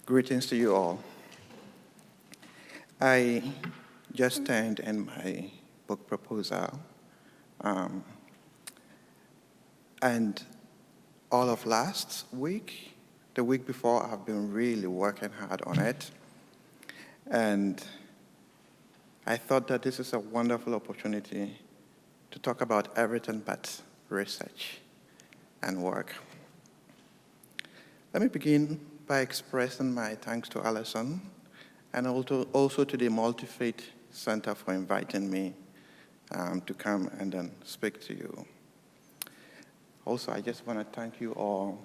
Greetings to you all. I just turned in my book proposal, um, and all of last week, the week before, I've been really working hard on it. And I thought that this is a wonderful opportunity to talk about everything but research and work. Let me begin by expressing my thanks to Alison and also to the Multi-Faith Center for inviting me to come and then speak to you. Also, I just want to thank you all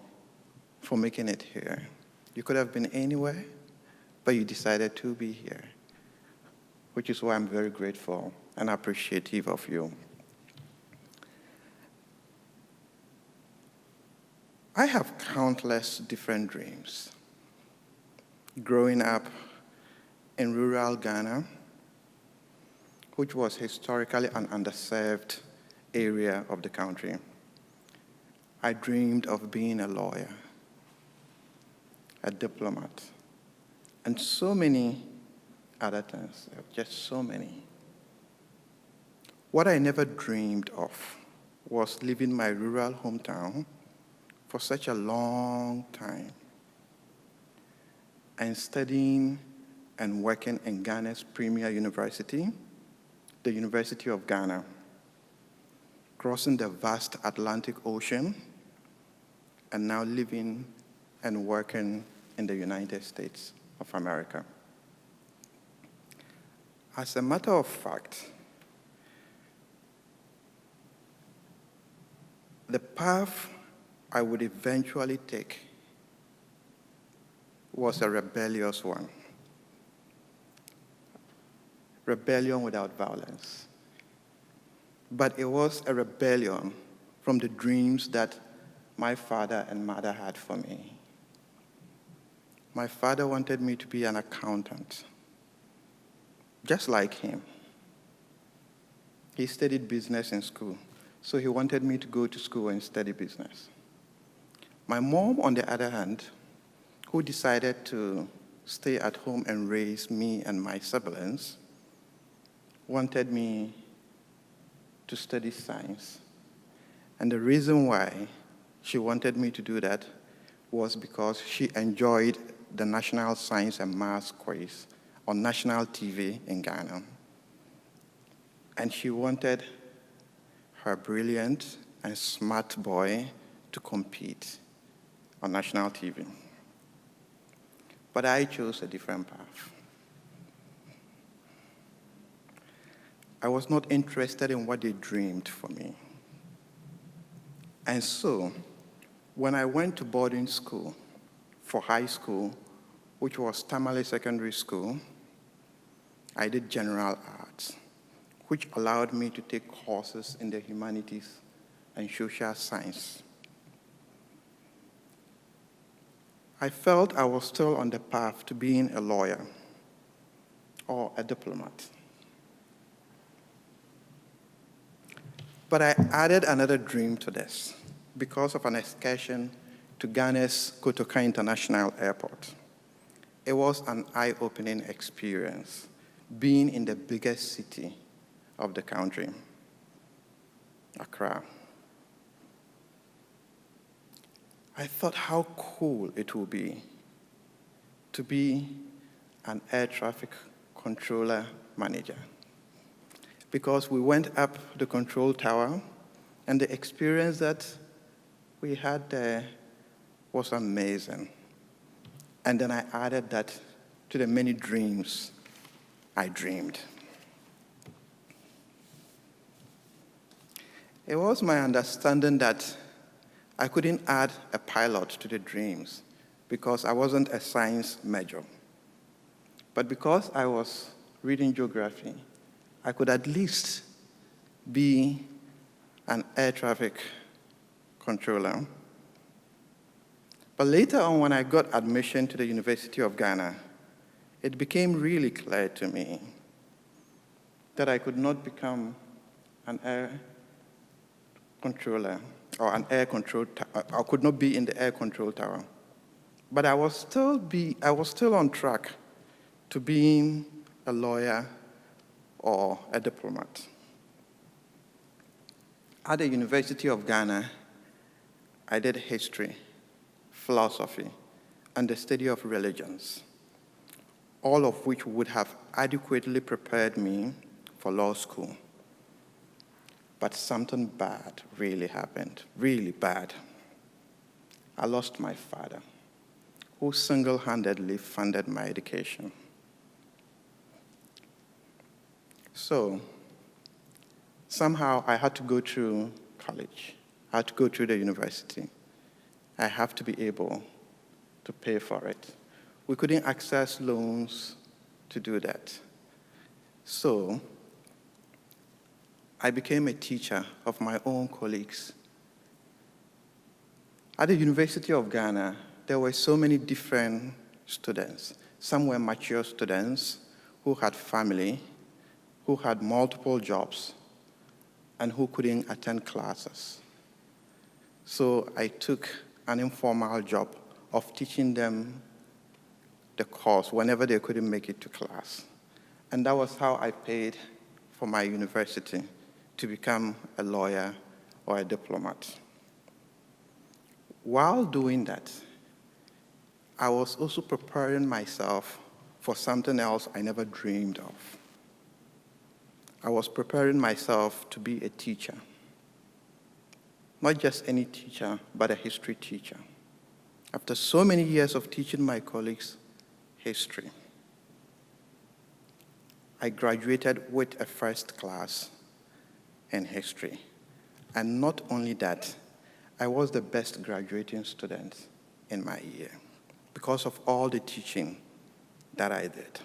for making it here. You could have been anywhere, but you decided to be here, which is why I'm very grateful and appreciative of you. I have countless different dreams. Growing up in rural Ghana, which was historically an underserved area of the country, I dreamed of being a lawyer, a diplomat, and so many other things, just so many. What I never dreamed of was leaving my rural hometown for such a long time and studying and working in Ghana's premier university, the University of Ghana, crossing the vast Atlantic Ocean, and now living and working in the United States of America. As a matter of fact, the path I would eventually take was a rebellious one. Rebellion without violence. But it was a rebellion from the dreams that my father and mother had for me. My father wanted me to be an accountant, just like him. He studied business in school, so he wanted me to go to school and study business. My mom, on the other hand, who decided to stay at home and raise me and my siblings, wanted me to study science. And the reason why she wanted me to do that was because she enjoyed the National Science and Maths quiz on national TV in Ghana. And she wanted her brilliant and smart boy to compete on national TV. But I chose a different path. I was not interested in what they dreamed for me. And so, when I went to boarding school for high school, which was Tamale Secondary School, I did general arts, which allowed me to take courses in the humanities and social science. I felt I was still on the path to being a lawyer or a diplomat. But I added another dream to this because of an excursion to Ghana's Kotoka International Airport. It was an eye-opening experience, being in the biggest city of the country, Accra. I thought how cool it would be to be an air traffic controller manager, because we went up the control tower, and the experience that we had there was amazing. And then I added that to the many dreams I dreamed. It was my understanding that I couldn't add a pilot to the dreams because I wasn't a science major. But because I was reading geography, I could at least be an air traffic controller. But later on, when I got admission to the University of Ghana, it became really clear to me that I could not become an air controller or an air control, I could not be in the air control tower, But I was still on track to being a lawyer or a diplomat. At the University of Ghana, I did history, philosophy, and the study of religions, all of which would have adequately prepared me for law school. But something bad really happened, really bad. I lost my father, who single-handedly funded my education. So, somehow I had to go through college. I had to go through the university. I have to be able to pay for it. We couldn't access loans to do that. So, I became a teacher of my own colleagues. At the University of Ghana, there were so many different students. Some were mature students who had family, who had multiple jobs, and who couldn't attend classes. So I took an informal job of teaching them the course whenever they couldn't make it to class. And that was how I paid for my university to become a lawyer or a diplomat. While doing that, I was also preparing myself for something else I never dreamed of. I was preparing myself to be a teacher. Not just any teacher, but a history teacher. After so many years of teaching my colleagues history, I graduated with a first class in history. And not only that, I was the best graduating student in my year because of all the teaching that I did.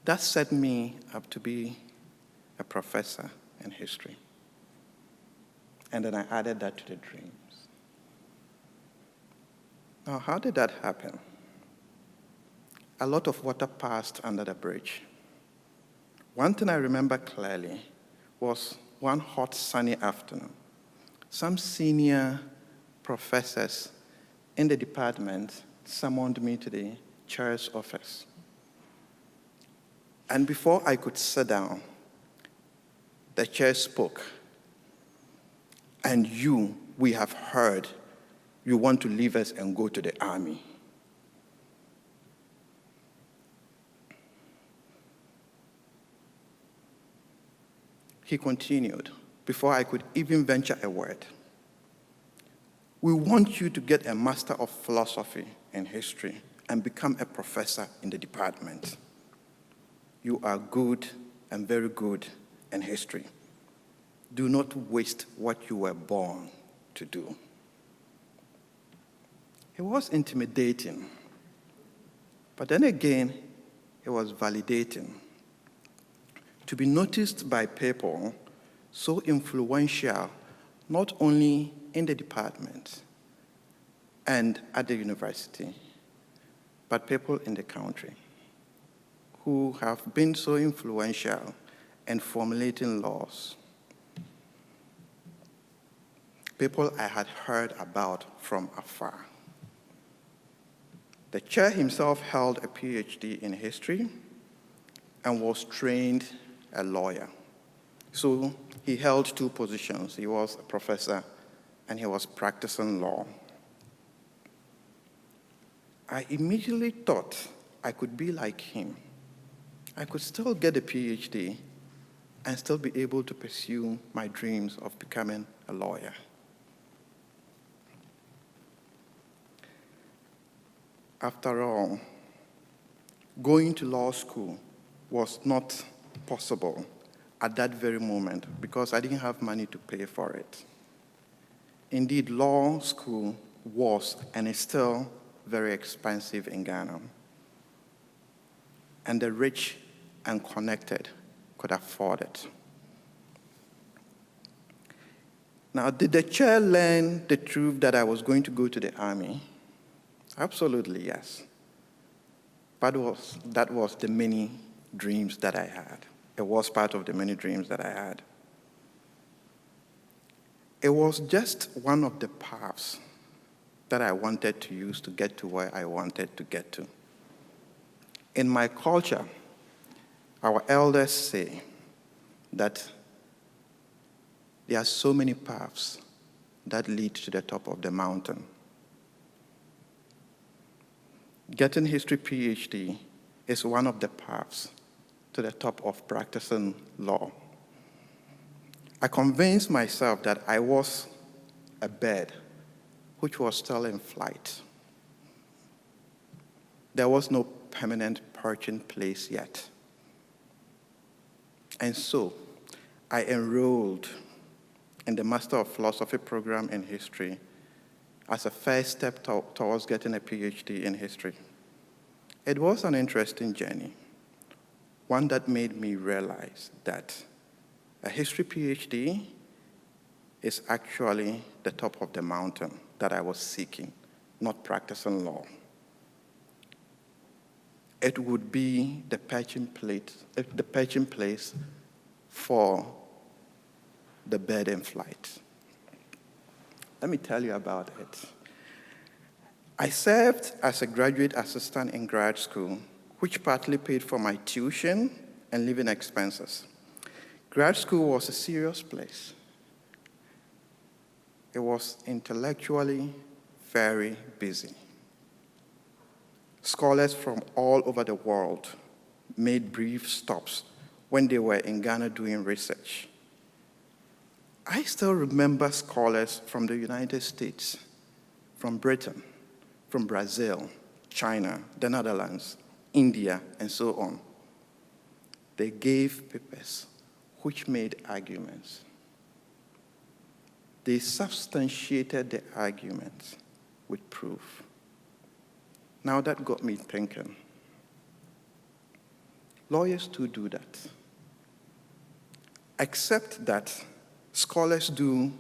That set me up to be a professor in history. And then I added that to the dreams. Now, how did that happen? A lot of water passed under the bridge. One thing I remember clearly was one hot, sunny afternoon. Some senior professors in the department summoned me to the chair's office. And before I could sit down, the chair spoke. And we have heard you want to leave us and go to the army. He continued, before I could even venture a word. We want you to get a Master of Philosophy and History and become a professor in the department. You are good and very good in history. Do not waste what you were born to do. It was intimidating, but then again, it was validating. To be noticed by people so influential, not only in the department and at the university, but people in the country who have been so influential in formulating laws. People I had heard about from afar. The chair himself held a PhD in history and was trained a lawyer. So he held two positions. He was a professor and he was practicing law. I immediately thought I could be like him. I could still get a PhD and still be able to pursue my dreams of becoming a lawyer. After all, going to law school was not possible at that very moment because I didn't have money to pay for it. Indeed, law school was and is still very expensive in Ghana. And the rich and connected could afford it. Now, did the chair learn the truth that I was going to go to the army? Absolutely, yes. But that was the many dreams that I had. It was part of the many dreams that I had. It was just one of the paths that I wanted to use to get to where I wanted to get to. In my culture, our elders say that there are so many paths that lead to the top of the mountain. Getting history PhD is one of the paths to the top of practicing law. I convinced myself that I was a bird which was still in flight. There was no permanent perching place yet. And so I enrolled in the Master of Philosophy program in history as a first step towards getting a PhD in history. It was an interesting journey, one that made me realize that a history PhD is actually the top of the mountain that I was seeking, not practicing law. It would be the perching place for the bird in flight. Let me tell you about it. I served as a graduate assistant in grad school, which partly paid for my tuition and living expenses. Grad school was a serious place. It was intellectually very busy. Scholars from all over the world made brief stops when they were in Ghana doing research. I still remember scholars from the United States, from Britain, from Brazil, China, the Netherlands, India, and so on. They gave papers which made arguments. They substantiated the arguments with proof. Now that got me thinking. Lawyers too do that. Except that scholars do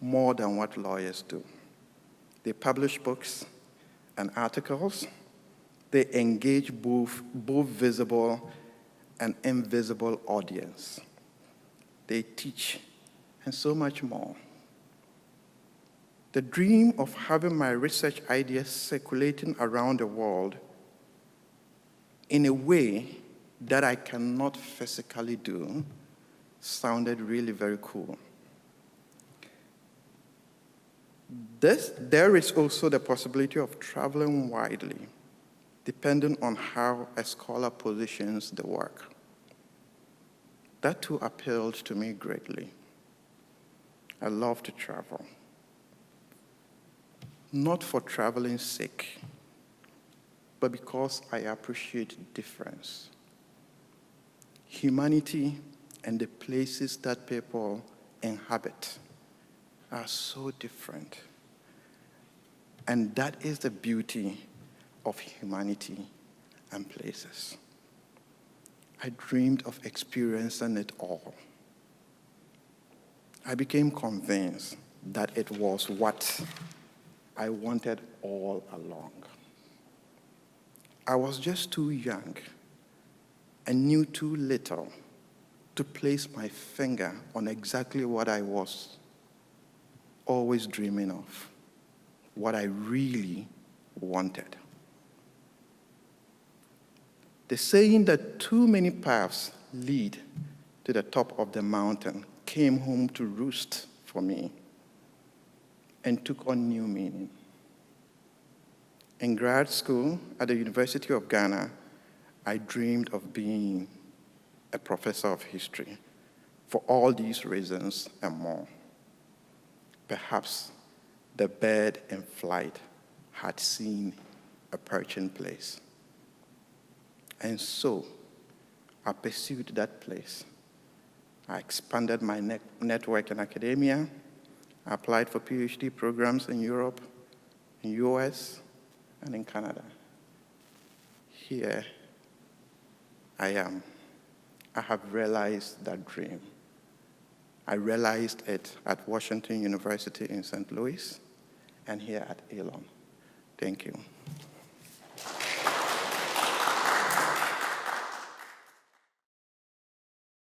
more than what lawyers do. They publish books and articles. They engage both visible and invisible audience. They teach, and so much more. The dream of having my research ideas circulating around the world in a way that I cannot physically do sounded really very cool. There is also the possibility of traveling widely, depending on how a scholar positions the work. That too appealed to me greatly. I love to travel. Not for traveling's sake, but because I appreciate difference. Humanity and the places that people inhabit are so different. And that is the beauty of humanity and places. I dreamed of experiencing it all. I became convinced that it was what I wanted all along. I was just too young and knew too little to place my finger on exactly what I was always dreaming of, what I really wanted. The saying that too many paths lead to the top of the mountain came home to roost for me and took on new meaning. In grad school at the University of Ghana, I dreamed of being a professor of history for all these reasons and more. Perhaps the bird in flight had seen a perching place. And so I pursued that place. I expanded my network in academia. I applied for PhD programs in Europe, in US, and in Canada. Here I am. I have realized that dream. I realized it at Washington University in St. Louis and here at Elon. Thank you.